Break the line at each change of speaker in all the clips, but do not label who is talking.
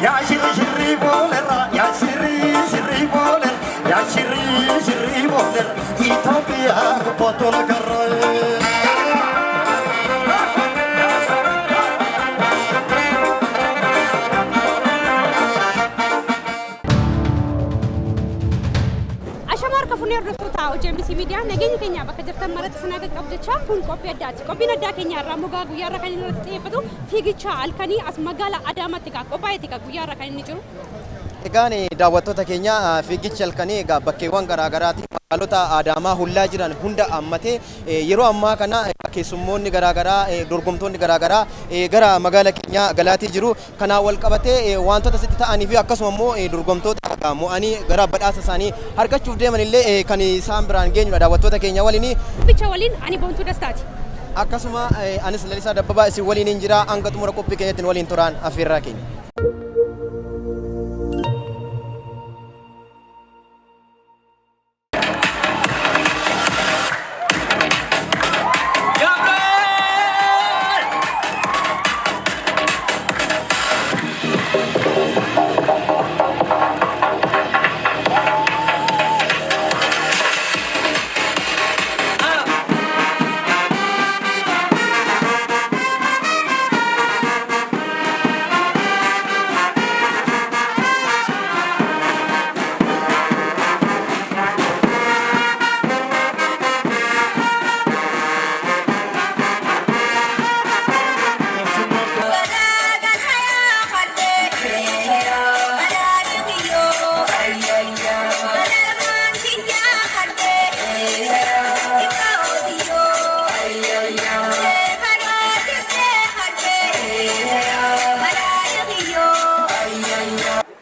يا شري بولر يا شري بولر يا شري بولر إثيوبيا بطل كرر
كفنير رفوتا وجيمس ميديا نجيني كنيا بكجرت مرات سناك قبض شاب كون كوبي دات كوبي ندا كنيا راموغا غيارا كاني نتيفتو فيجي شال كاني أس مقالة أدامتك كوبايتك غيارا كاني نجرو
Egaan daawwattoota keenya fiigicha halkanii bakkeewwan garaagaraatti magaalota Adaamaa hullaa jiran hunda hammatee yeroo ammaa kana keessummoonni garaagaraa dorgomtoonni garaagaraa gara magaalaa keenya galaatii jiru. Kanaan wal qabatee wantoota sitti ta'anii fi akkasuma immoo dorgomtoota mo'anii gara badhaasa isaanii argachuuf deeman illee kan isaan biraan geenyudha daawwattoota keenya waliin.
Bicha waliin ani boontuu dastaati.
Akkasuma anis Lalisaa Dabbabaa isin waliin jira hanga xumura qophii keenyatti waliin turaan affeerraa keenya.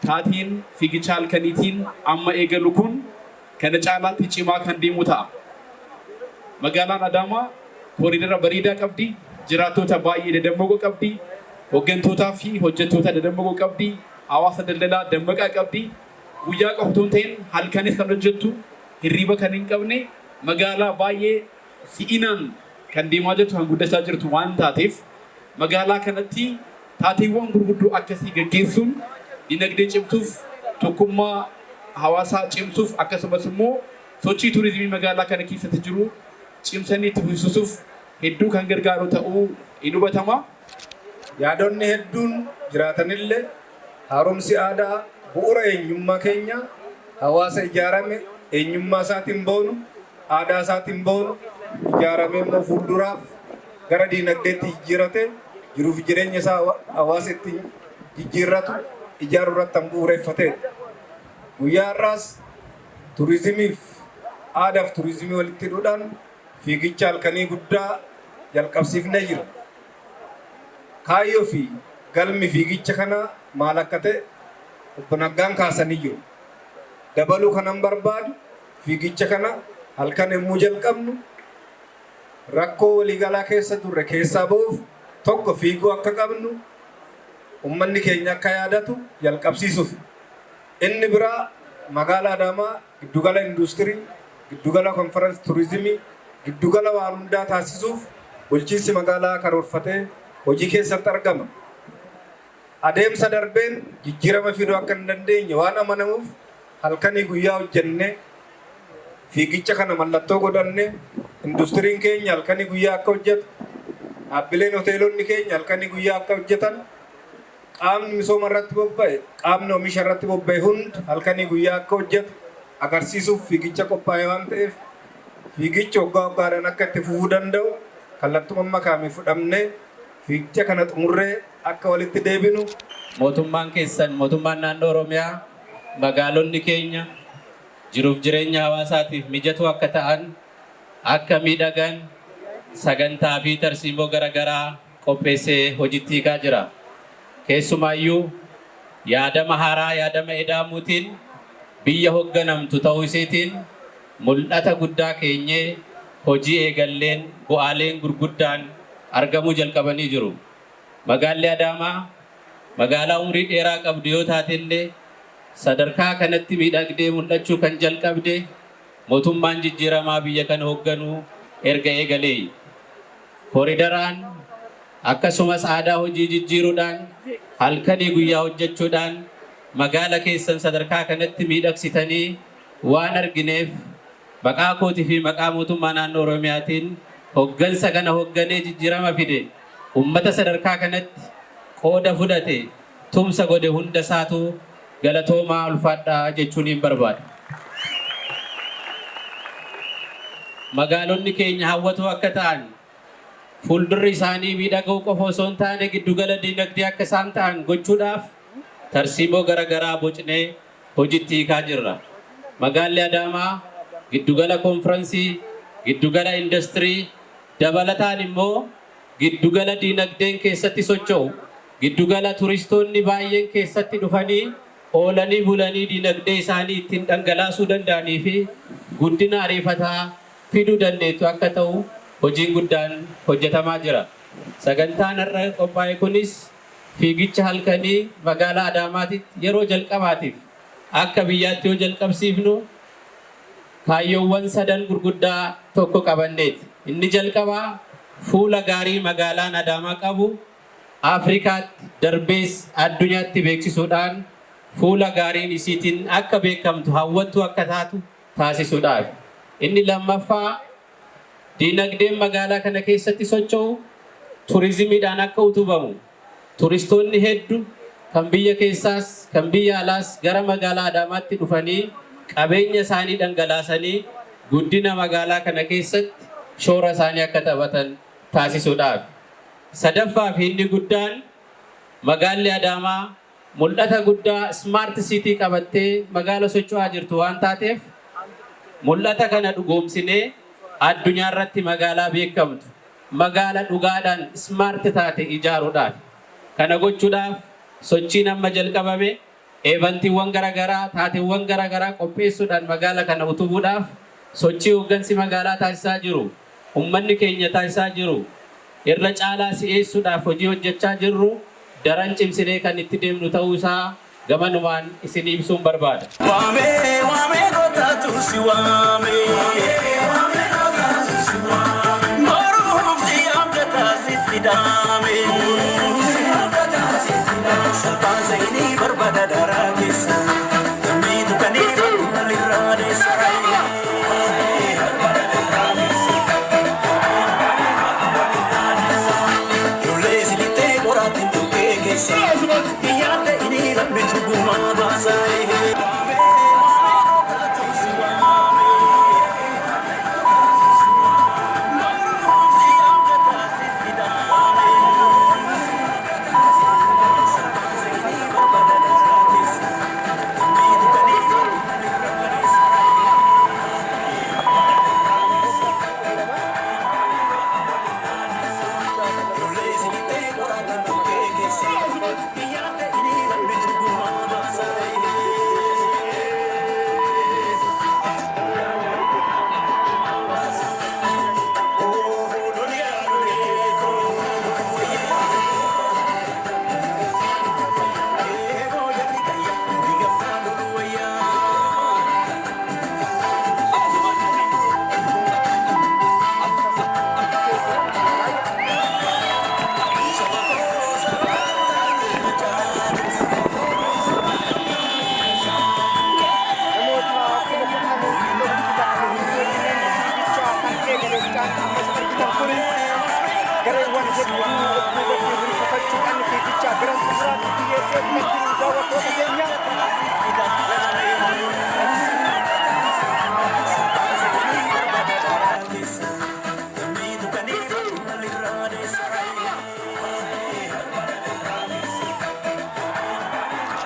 Taatiin fiigicha halkaniitiin amma eegalu kun kana caalaatti cimaa kan deemu ta'a. Magaalaan Adaamaa koriidara bareedaa qabdi, jiraattota baay'ee dadammaaqoo qabdi, hooggantootaa fi hojjettoota dadammaaqoo qabdi, hawaasa daldalaa dammaqaa qabdi. Guyyaa qofa ta'een halkanis kan hojjettu, hirriba kan hin qabne, magaalaa baay'ee si'inaan kan deemaa jirtu kan guddachaa jirtu waan taateef magaalaa kanatti taateewwan gurguddoo akkasii gaggeessuun dinagdee cimsuuf tokkummaa hawaasaa cimsuuf akkasumas immoo sochii turizimii magaalaa kana keessatti jiru cimsanii itti fufsiisuuf hedduu kan gargaaru ta'uu ni hubatama.
Yaadonni hedduun jiraatanillee haaromsi aadaa bu'uura eenyummaa keenya hawaasa ijaarame eenyummaa isaatiin boonu aadaa isaatiin boonu ijaaramee immoo fuulduraaf gara dinagdeetti jijjiirate jiruuf jireenya isaa hawaasa ittiin jijjiirratu ijaaruu irratti kan bu'uureffatedha. Guyyaa har'aas turizimiif aadaaf turizimii walitti hidhuudhaan fiigicha halkanii guddaa jalqabsiifnee jira. Kaayyoo fi galmi fiigicha kana maal akka ta'e obbo Naggaan kaasanii jiru. Dabaluu kanan barbaadu fiigicha kana halkan yommuu jalqabnu rakkoo waliigalaa keessa turre keessaa ba'uuf tokko fiiguu akka qabnu ummanni keenya akka yaadatu jalqabsiisuuf. Inni biraa magaalaa Adaamaa giddugala industirii, giddugala konferensi turizimii, giddugala waan hundaa taasisuuf bulchiinsi magaalaa karoorfatee hojii keessatti argama. Adeemsa darbeen jijjiirama fiduu akka hin dandeenye waan amanamuuf halkanii guyyaa hojjennee fiigicha kana mallattoo godhannee industiriin keenya halkanii guyyaa akka hojjetu, dhaabbileen hoteelonni keenya halkanii guyyaa akka hojjetan, qaamni misooma irratti bobba'e, qaamni oomisha irratti bobba'e hundi halkanii guyyaa akka hojjetu agarsiisuuf fiigicha qophaa'e waan ta'eef fiigichi waggaa waggaadhaan akka itti fufuu danda'u kallattuma makaamee fudhamnee fiigicha kana xumurree akka walitti deebinu.
Mootummaan keessan mootummaan naannoo Oromiyaa magaalonni keenya jiruuf jireenya hawaasaatiif mijatu akka ta'an akka miidhagan sagantaa fi tarsiimoo garaagaraa qopheessee hojiitti hiikaa jira. Keessumaayyuu yaadama haaraa yaadama edaamuutiin biyya hoogganamtu ta'uu isiitiin mul'ata guddaa keenyee hojii eegalleen bu'aaleen gurguddaan argamuu jalqabanii jiru. Magaalli Adaamaa magaalaa umrii dheeraa qabdu yoo taatellee sadarkaa kanatti miidhagdee mul'achuu kan jalqabde mootummaan jijjiiramaa biyya kana hoogganuu erga eegalee. Koriidaraan akkasumas aadaa hojii jijjiiruudhaan halkanii guyyaa hojjechuudhaan magaala keessan sadarkaa kanatti miidhagsitanii waan argineef maqaa kootii fi maqaa mootummaa naannoo Oromiyaatiin hoggansa kana hogganee jijjiirama fide ummata sadarkaa kanatti qooda fudhate tumsa godhe hunda isaatu galatoomaa ulfaadhaa jechuun hin barbaadu. Magaalonni keenya hawwatoo akka ta'an fuuldurri isaanii miidhaguu qofa osoo hin taane giddugala dinagdee akka isaan ta'an gochuudhaaf tarsiimoo garaagaraa bocnee hojiitti hiikaa jirra. Magaalli Adaamaa giddugala konfiraansii, giddugala industirii dabalataan immoo giddugala dinagdeen keessatti socho'u, giddugala turistoonni baay'een keessatti dhufanii oolanii bulanii dinagdee isaanii ittiin dhangalaasuu danda'anii fi guddina ariifataa fiduu dandeettu akka ta'u hojiin guddaan hojjetamaa jira. Sagantaan har'a qophaa'e kunis fiigicha halkanii magaalaa Adaamaatitti yeroo jalqabaatiif akka biyyaatti yoo jalqabsiifnu kaayyoowwan sadan gurguddaa tokko qabanneeti. Inni jalqabaa fuula gaarii magaalaan Adaamaa qabu Afrikaatti darbees addunyaatti beeksisuudhaan fuula gaariin isiitiin akka beekamtu hawwattu akka taatu taasisuudhaaf. Inni lammaffaa dinagdeen magaalaa kana keessatti socho'u turizimiidhaan akka utubamu. Turistoonni hedduu kan biyya keessaas kan biyya alaas gara magaalaa Adaamaatti dhufanii qabeenya isaanii dhangalaasanii guddina magaalaa kana keessatti shoora isaanii akka taphatan taasisuudhaaf. Sadaffaa fi inni guddaan magaalli Adaamaa mul'ata guddaa smart city qabattee magaala socho'aa jirtu waan taateef mul'ata kana dhugoomsinee addunyaa irratti magaalaa beekamtu magaala dhugaadhaan smart taate ijaaruudhaaf. Kana gochuudhaaf sochiin amma jalqabame eevantiiwwan garaagaraa taateewwan garaagaraa qopheessuudhaan magaala kana utubuudhaaf sochii hooggansi magaalaa taasisaa jiru ummanni keenya taasisaa jiru irra caalaa si'eessuudhaaf hojii hojjechaa jirru daran cimsinee kan itti deemnu ta'uu isaa gamanumaan isin ibsuun barbaada.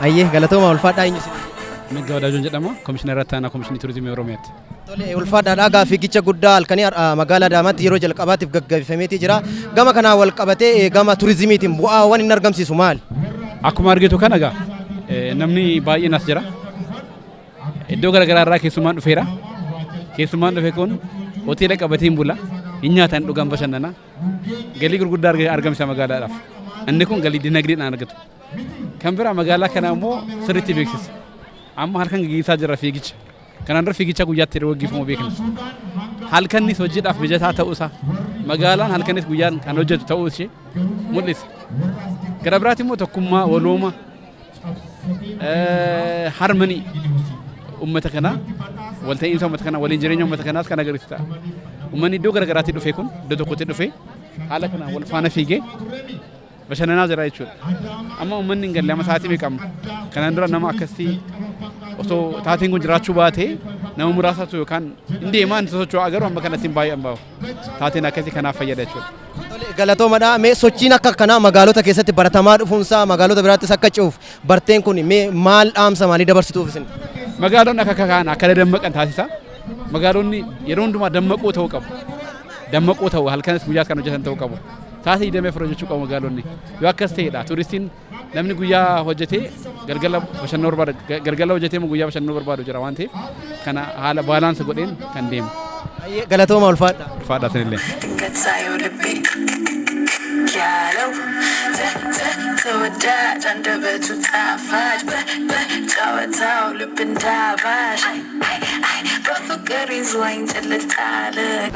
Ayyee galatooma ulfaadhaa eenyu isin?
Naggaa Wadaajoon jedhama. Komishinara Ittaanaa Komishinii Turizimii Oromiyaati.
Tole ulfaadhaadhaa fiigicha guddaa halkanii magaalaa Adaamaatti yeroo jalqabaatiif gaggeeffameetii jira. Gama kanaa wal qabatee gama turizimiitiin bu'aawwan inni argamsiisu maali?
Akkuma argitu kana egaa namni baay'een as jira. Iddoo garaagaraa irraa keessummaan dhufeera. Keessummaan dhufe kun hoteela qabatee hin bula. Hin nyaatan dhugaan bashannana. Galii gurguddaa argamsiisa magaalaadhaaf. Inni kun galii dinagdeedhaan argatu. Kan biraa magaalaa kana immoo sirriitti beeksisa. Amma halkan gaggeessaa jirra fiigicha. Kanaan dura fiigicha guyyaatti yeroo gaggeeffamu beekna. Halkannis hojiidhaaf mijataa ta'uusaa magaalaan halkanis guyyaan kan hojjetu ta'uu ishee mul'isa. Gara biraatti immoo tokkummaa walooma harmanii uummata kanaa walta'iinsa uummata kanaa waliin jireenya uummata kanaas kan agarsiisu ta'a. Uummanni iddoo garaagaraatti dhufee kun iddoo tokkotti dhufee haala kanaan wal faana fiigee bashannanaa jira jechuudha. Amma uummanni hin galle amma sa'aatii beekamu. Kanaan dura nama akkasii osoo taateen kun jiraachuu baatee nama muraasatu yookaan hin deemaa hin socho'u agaruu amma kanatti hin baay'een bahu. Taateen akkasii kanaaf fayyada jechuudha.
Galatoomadha. Mee sochiin akka kanaa magaalota keessatti baratamaa dhufuunsaa magaalota biraattis akka ce'uuf barteen kun mee maal dhaamsa maalii dabarsituuf isin?
Magaalonni akka kaan akka dammaqan taasisa. Magaalonni yeroo hundumaa dammaqoo ta'uu qabu. Dammaqoo ta'u halkanis guyyaas kan hojjetan ta'uu qabu. Taasii damee fira hojjechuu qabu magaalonni. Yoo akkas ta'edha turistiin namni guyyaa hojjetee galgala bashannanuu barbaadu galgala hojjetee guyyaa bashannanuu barbaadu jira waan ta'eef kana haala baalaansa godheen kan deemu.
Galatooma ulfaadha.
Ulfaadha sanillee.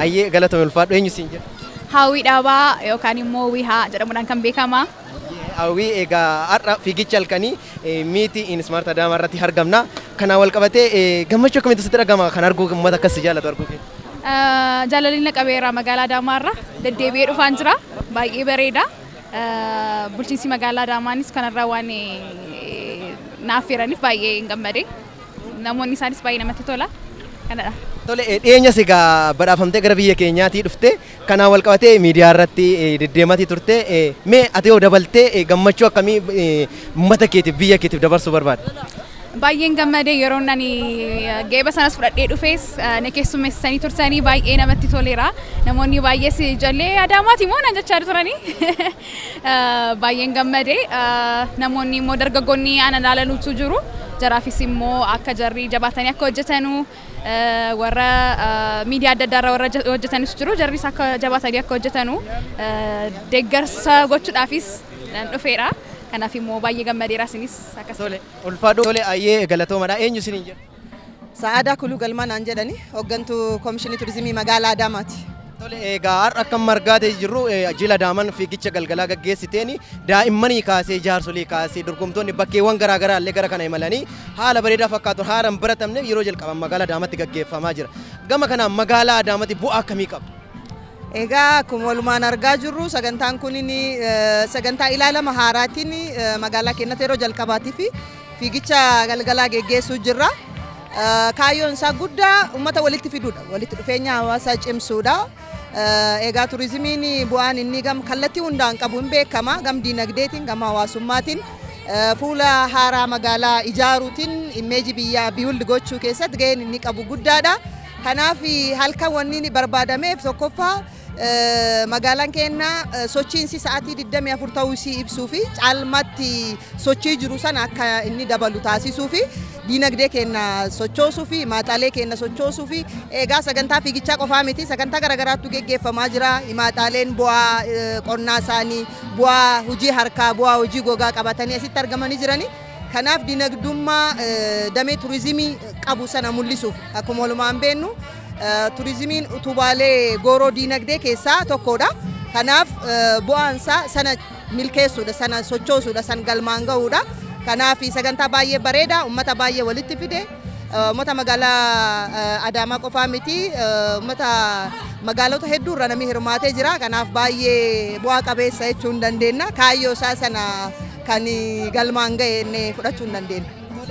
Ayyee galatooma ulfaadhu eenyu siin jedha?
Hawwii dhaabaa yookaan immoo wihaa jedhamuudhaan kan beekama.
Hawwii egaa har'a fiigicha halkanii miitii Insmaart Adaamaa irratti argamna. Kanaan wal qabatee gammachuu akkamitti sitti dhagama kan arguu uummata akkasii jaallatu arguu keenya?
Jaalalli qabeera magaalaa Adaamaa irra deddeebi'ee dhufaan jira. Baay'ee bareeda. Bulchiinsi magaalaa Adaamaanis kanarraa waan naaf firaniif baay'ee hin gammade. Namoonni isaanis baay'ee namatti tola. Kanadha.
Tole dhiyeenyas egaa badhaafamtee gara biyya keenyaatii dhufte kanaan wal qabatee miidiyaa irratti deddeematii turte mee ati yoo dabaltee gammachuu akkamii uummata keetiif biyya keetiif dabarsuu barbaadda?
Baay'een gammadee yeroo ani geeba sanas fudhadhee dhufees na keessummeessanii turtanii baay'ee namatti toleera. Namoonni baay'ees ijoollee Adaamaati moo naan jechaa turanii baay'een gammadee namoonni immoo dargaggoonni ana ilaalanuutu jiru. Jaraafis immoo akka jarri jabaatanii akka hojjetanu warra miidiyaa adda addaa irra warra hojjetanis jiru. Jarris akka jabaatanii akka hojjetanu deeggarsa gochuudhaafis dhufeera. Kanaaf immoo baay'ee gammadeera isinis akkas.
Tole ulfaadhu tole ayyee galatoomadha eenyu isiniin jedha?
Sa'aadaa Kuluu Galmaa naan jedhani hooggantuu Koomishinii Turizimii magaalaa Adaamaati.
Tole egaa har'a akka margaatee jirru jila Adaamaan fiigicha galgalaa gaggeessiteen daa'immanii kaasee jaarsolii kaasee dorgomtoonni bakkeewwan garaagaraa illee gara kana imalanii haala bareedaa fakkaatu haala hin baratamne yeroo jalqaban magaalaa Adaamaatti gaggeeffamaa jira. Gama kanaan magaalaa Adaamaatti bu'aa akkamii qaba?
Egaa akkuma walumaan argaa jirru sagantaan kun sagantaa ilaalama haaraatiin magaalaa keenyatti yeroo jalqabaatii fi fiigicha galgalaa gaggeessuu jirra. Kaayyoon isaa guddaa uummata walitti fiduudha. Walitti dhufeenya hawaasaa cimsuudha. Egaa turizimiin bu'aan inni kallattii hundaan qabu hin beekama. Gam diinagdeetiin gam hawaasummaatiin fuula haaraa magaalaa ijaaruutiin imeeji biyyaa biyuldi gochuu keessatti gaheen inni qabu guddaadha. Kanaaf halkan wanni barbaadameef tokkoffaa magaalaan keenya sochiinsi sa'aatii 24 ta'uu isii ibsuu fi caalmatti sochii jiru sana akka inni dabalu taasisuu fi diinagdee keenya sochoosuu fi maaxaalee keenya sochoosuu fi egaa sagantaa fiigichaa qofaa miti sagantaa garaagaraatu geggeeffamaa jira. Maaxaaleen bu'aa qonnaa isaanii bu'aa hojii harkaa bu'aa hojii gogaa qabatanii asitti argamanii jirani. Kanaaf diinagdummaa damee turizimii qabu sana mul'isuuf akkuma walumaan beennu turizimiin utubaalee gooroo diinagdee keessaa tokkodha. Kanaaf bu'aansaa sana milkeessuudha, sana sochoosuudha, san galmaan gahuudha. Kanaaf sagantaa baay'ee bareeda, uummata baay'ee walitti fide, uummata magaalaa Adaamaa qofaa miti, uummata magaalota hedduu irra namni hirmaatee jira. Kanaaf baay'ee bu'aa qabeessa jechuu hin dandeenya. Kaayyoo isaa sana kan galmaan ga'e fudhachuu hin dandeenya.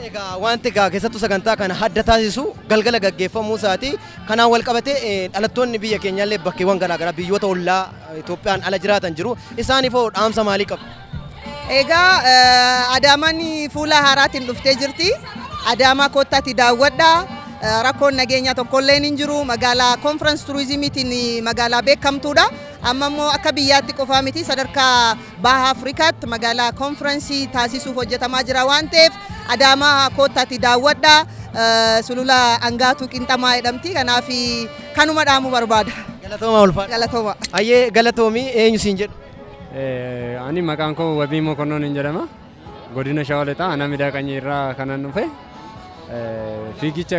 Egaa wanti keessattuu sagantaa kana adda taasisu galgala gaggeeffamuu isaati. Kanaan wal qabatee dhalattoonni biyya keenyaallee bakkeewwan garaagaraa biyyoota ollaa Itoophiyaan ala jiraatan jiru. Isaaniif dhaamsa maalii qabu?
Egaa Adaamaan fuula haaraatiin dhuftee jirti. Adaamaa kottaatti daawwadhaa. Rakkoon nageenyaa tokkollee hin jiru. Magaalaa konferensi turizimiitiin magaalaa beekamtuudha. Amma immoo akka biyyaatti qofaa miti sadarkaa baha Afrikaatti magaalaa konferensii taasisuuf hojjetamaa jira waan ta'eef Adaamaa kottaatti daawwadhaa. Sulula Angaatuu Qinxamaa jedhamti. Kanaaf kanuma dhaamuu barbaada.
Galatooma ulfaadha.
Galatooma.
Ayyee galatoomii eenyu siin jedhu?
Ani maqaan koo Wabii Mokonnoon hin jedhama. Godina Shawaa Lixaa Aanaa Midaaqanyii irraa kanan dhufe. fiigicha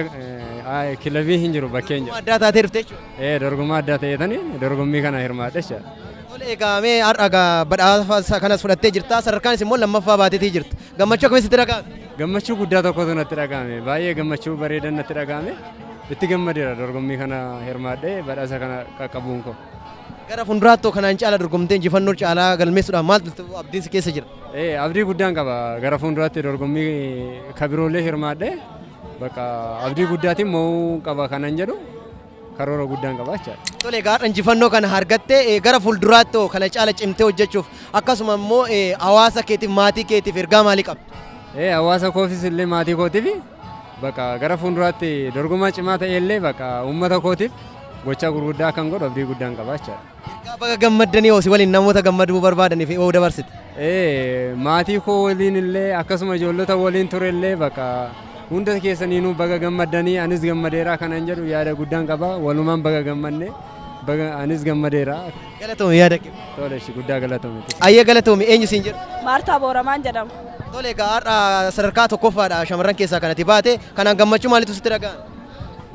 kilabii hin jiru bakkeenya.
Addaa taatee dhuftee jechuudha.
Dorgommaa addaa ta'eetanii dorgommii kana hirmaadhe jechuudha.
Tole egaa mee har'a badhaasa kanas fudhattee jirta sadarkaanis immoo lammaffaa baateetii jirta. Gammachuu akkamitti dhaga'ame?
Gammachuu guddaa tokkotu natti dhaga'ame. Baay'ee gammachuu bareedan natti dhaga'ame. Itti gammadeera dorgommii kana hirmaadhe badhaasa kana qaqqabuun koo.
Gara fuulduraatti kanaan caala dorgomtee injifannoo caalaa galmeessuudhaan maaltu abdiin si keessa jira?
Abdii guddaan qaba. Gara fuulduraatti dorgommii kabiroolee hirmaadhe bakka abdii guddaatiin mo'uu qaba kanan jedhu karoora guddaan qaba jechaadha.
Tole egaa injifannoo kana argattee gara fuulduraatti kana caala cimtee hojjechuuf akkasuma immoo hawaasa keetiif maatii keetiif ergaa maalii qabda?
Hawaasa kootiif illee maatii kootiif bakka gara fuulduraatti dorgomaa cimaa ta'e illee bakka uummata kootiif gochaa gurguddaa kan godhu abdii guddaan qaba jechaadha.
Bakka gammaddanii hoosii waliin namoota gammaduu barbaadaniif yoo dabarsite.
Maatii koo waliin illee akkasuma ijoollota waliin ture illee bakka hunda keessaniinuu baga gammaddanii anis gammadeera kanan jedhu yaada guddaan qaba walumaan baga gammanne baga anis gammadeera.
Galatoome yaada kee.
Tole guddaa galatoome.
Ayyee galatoome eenyu siin jedhu?
Maartaa Booramaan jedhama.
Tole egaa har'a sadarkaa tokkoffaadha shamarran keessaa kanatti baate kanaan gammachuu maalitu sitti dhaga'ame?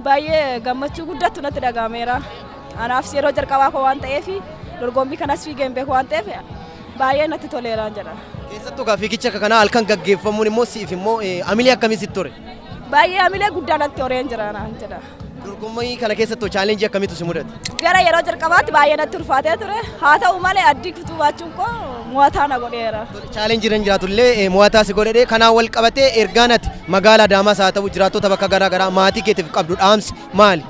Baay'ee gammachuu guddaatu natti dhaga'ameera. Anaaf yeroo jalqabaa koo waan ta'eef dorgommii kanas fiigeen beeku waan ta'eef baay'ee natti toleera jedha.
Keessattuu gaa fiigicha kana halkan gaggeeffamuun immoo siif immoo amilee akkamii sitti ture?
Baay'ee amilee guddaa natti horeen jira naan jedha.
Dorgommii kana keessattuu chaalenjii akkamiitu si mudate?
Gara yeroo jalqabaatti baay'ee natti ulfaatee ture. Haa ta'u malee addii kutuu baachuun koo mo'ataa na godheera.
Chaalenjiin jiraatullee mo'ataa si godhee kanaan wal qabatee ergaan ati magaalaa Adaamaas haa ta'u jiraattota bakka garaa garaa maatii keetiif qabdu dhaamsi maali?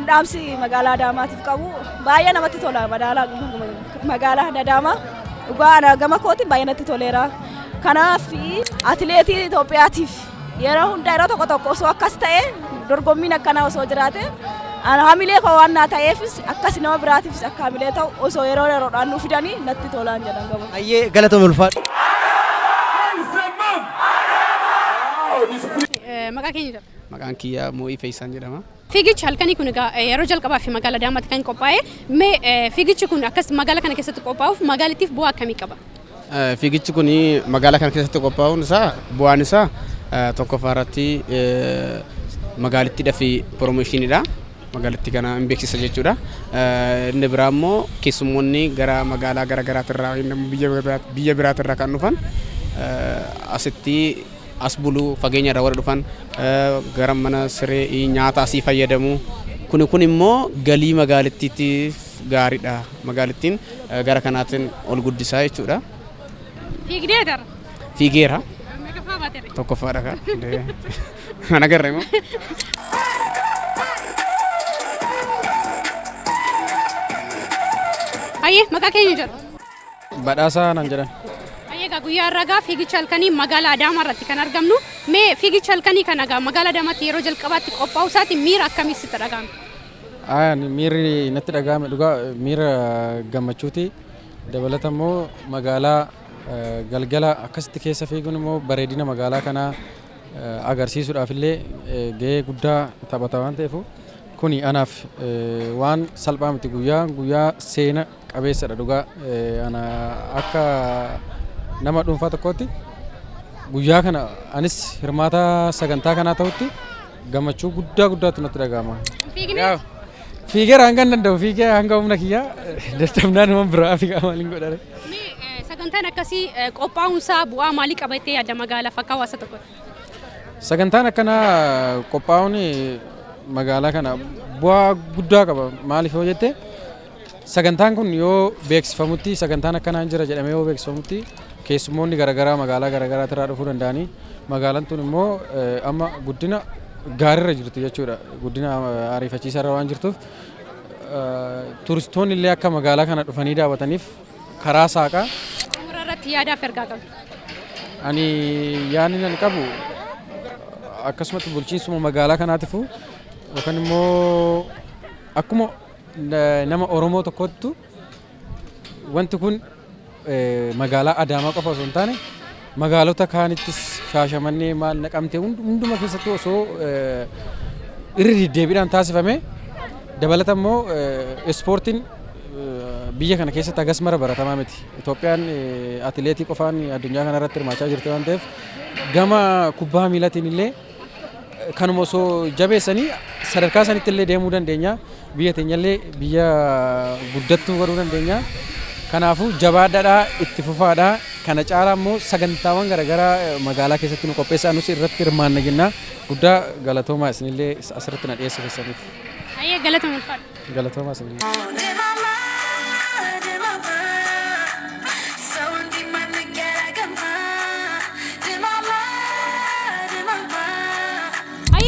Dhaamsi magaalaa Adaamaatiif qabu baay'ee namatti tola. Magaalaa Adaamaa dhugaa gama kootiin baay'ee natti toleera. Kanaaf atileetii Itoophiyaatiif yeroo hundaa yeroo tokko tokko osoo akkas ta'e dorgommiin akkanaa osoo jiraate hamilee koo waan naa ta'eefis akkas nama biraatiifis akka hamilee ta'u osoo yeroo yeroodhaan nu fidanii natti tolaan jedhan gaba.
Ayyee galatoome ulfaadhu.
Maqaa keenya jedhama.
Maqaan kiyyaa Moo'ii Feesaan jedhama.
Fiigichi halkanii kun egaa yeroo jalqabaa fi magaalaa Adaamaatti kan qophaa'e mee fiigichi kun akkas magaalaa kana keessatti qophaa'uuf magaalittiif bu'aa akkamii qaba?
Fiigichi kun magaalaa kana keessatti qophaa'uun isaa bu'aan isaa tokkoffaa irratti magaalittiidhaa fi piroomoshiniidha. Magaalittii kana hin beeksisa jechuudha. Inni biraa immoo keessummoonni gara magaalaa garaagaraatirraa biyya biraatirraa kan dhufan asitti as buluu fageenya irraa warra dhufan gara mana siree nyaata asii fayyadamu kun immoo galii magaalittiitiif gaariidha. Magaalittiin gara kanaatiin ol guddisaa jechuudha.
Fiigdeetara?
Fiigeera.
Meeqaffaa baatere?
Tokkoffaadha kan. Mana garree moo?
Ayyee maqaa keenya jedhu?
Badhaasaa nan jedhan.
Egaa guyyaa irraa fiigicha halkanii magaalaa Adaamaa irratti kan argamnu mee fiigicha halkanii kana egaa magaalaa Adaamaatti yeroo jalqabaatti qophaa'uu isaatiin miira akkamii sitti dhaga'ame?
Miirri natti dhaga'ame dhugaa miira gammachuuti. Dabalata immoo magaalaa galgala akkasitti keessa fiiguun immoo bareedina magaalaa kanaa agarsiisuudhaaf illee gahee guddaa taphata waan ta'eef kuni anaaf waan salphaa miti guyyaa seena qabeessadha dhugaa ana akka nama dhuunfaa tokkotti guyyaa kana anis hirmaata sagantaa kanaa ta'utti gammachuu guddaatu natti dhaga'ama. Fiigeera hanga danda'u fiigee hanga humna kiyyaa dadhabnaan nama biraa fiigaa maaliin godhare.
Sagantaan akkasii qophaa'uun isaa bu'aa maalii qabatee yaadda magaalaaf akka hawaasa tokkotti?
Sagantaan akkanaa qophaa'uun magaalaa kana bu'aa guddaa qaba. Maaliif yoo jette sagantaan kun yoo beeksifamutti sagantaan akkanaa jira jedhamee yoo beeksifamutti keessummoonni garaagaraa magaalaa garaagaraa irraa dhufuu danda'anii magaalaan tun immoo amma guddina gaariirra jirtu jechuudha. Guddina ariifachiisaa irra waan jirtuuf turistoonni illee akka magaalaa kana dhufanii daawwataniif karaa saaqaa.
Xumura irratti yaadaaf ergaa qabdu?
Ani yaadni nan qabu akkasumatti bulchiinsuma magaalaa kanaatiif yookaan immoo akkuma nama Oromoo tokkottu wanti kun magaalaa Adaamaa qofa osoo hin taane magaalota kaanittis Shaashamannee maal Naqamtee hunduma keessatti osoo irri deddeebiidhaan taasifame dabalata immoo ispoortiin biyya kana keessatti hagas mara baratamaa miti. Itoophiyaan atileetii qofaan addunyaa kana irratti hirmaachaa jirti waan ta'eef gama kubbaa miilaatiin illee kanuma osoo jabeessanii sadarkaa sanitti illee deemuu dandeenya. Biyya teenya illee biyya guddattuu godhuu dandeenya. Kanaafuu jabaadhaadhaa itti fufaadhaa. Kana caalaa immoo sagantaawwan garaagaraa magaalaa keessatti nu qopheessaa nus irratti hirmaanna jennaa. Guddaa galatoomaa isinillee asirratti na dhiyeessu keessaniif.
Ayyee galatooma ulfaadha.
Galatoomaa isinillee.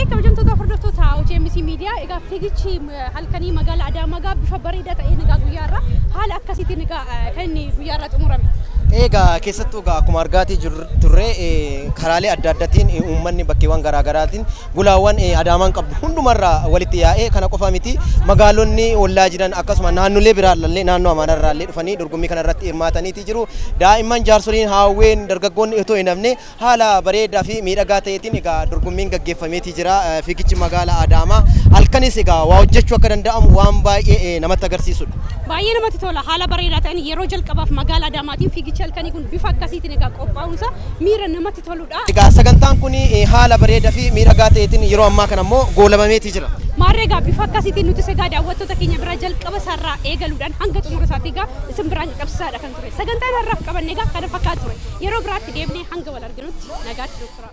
kabajamtoota hordoftoota OGMC Media egaa fiigichi halkanii magaalaa Adaamaa bifa bareedaa ta'een egaa guyyaarra haala akkasiitiin egaa kan inni guyyaarra xumurame.
Egaa keessattuu egaa akkuma argaatii turre karaalee adda addaatiin uummanni bakkeewwan garaagaraatiin bulaawwan Adaamaan qabdu hundumarraa walitti yaa'ee kana qofa miti magaalonni ollaa jiran akkasuma naannolee biraallee naannoo Amaararraallee dhufanii dorgommii kanarratti hirmaataniiti jiru. Daa'imman jaarsoliin haawween dargaggoonni otoo hin hafne haala bareedaa fi miidhagaa ta'eetiin egaa dorgommiin gaggeeffameeti jira. Fiigichi magaalaa Adaamaa halkanis egaa waa hojjechuu akka danda'amu waan baay'ee namatti agarsiisudha.
Baay'ee namatti tola haala bareedaa ta'een yeroo jalqabaaf magaalaa Adaamaatiin fiigichi halkanii kun bifa akkasiitiin egaa qophaa'uunsa miira namatti toludha.
Egaa sagantaan kun haala bareedaa fi miidhagaa ta'eetiin yeroo ammaa kana immoo goolabameeti jira.
Maarree egaa bifa akkasiitiin nuti egaa daawwattoota keenya biraa jalqaba isaarraa eegaluudhaan hanga xumura isaatti egaa isin biraan qabsiisaadha kan ture. Sagantaan har'aaf qabanne egaa kana fakkaata ture. Yeroo biraatti deemnee hanga wal arginutti nagaatti tura.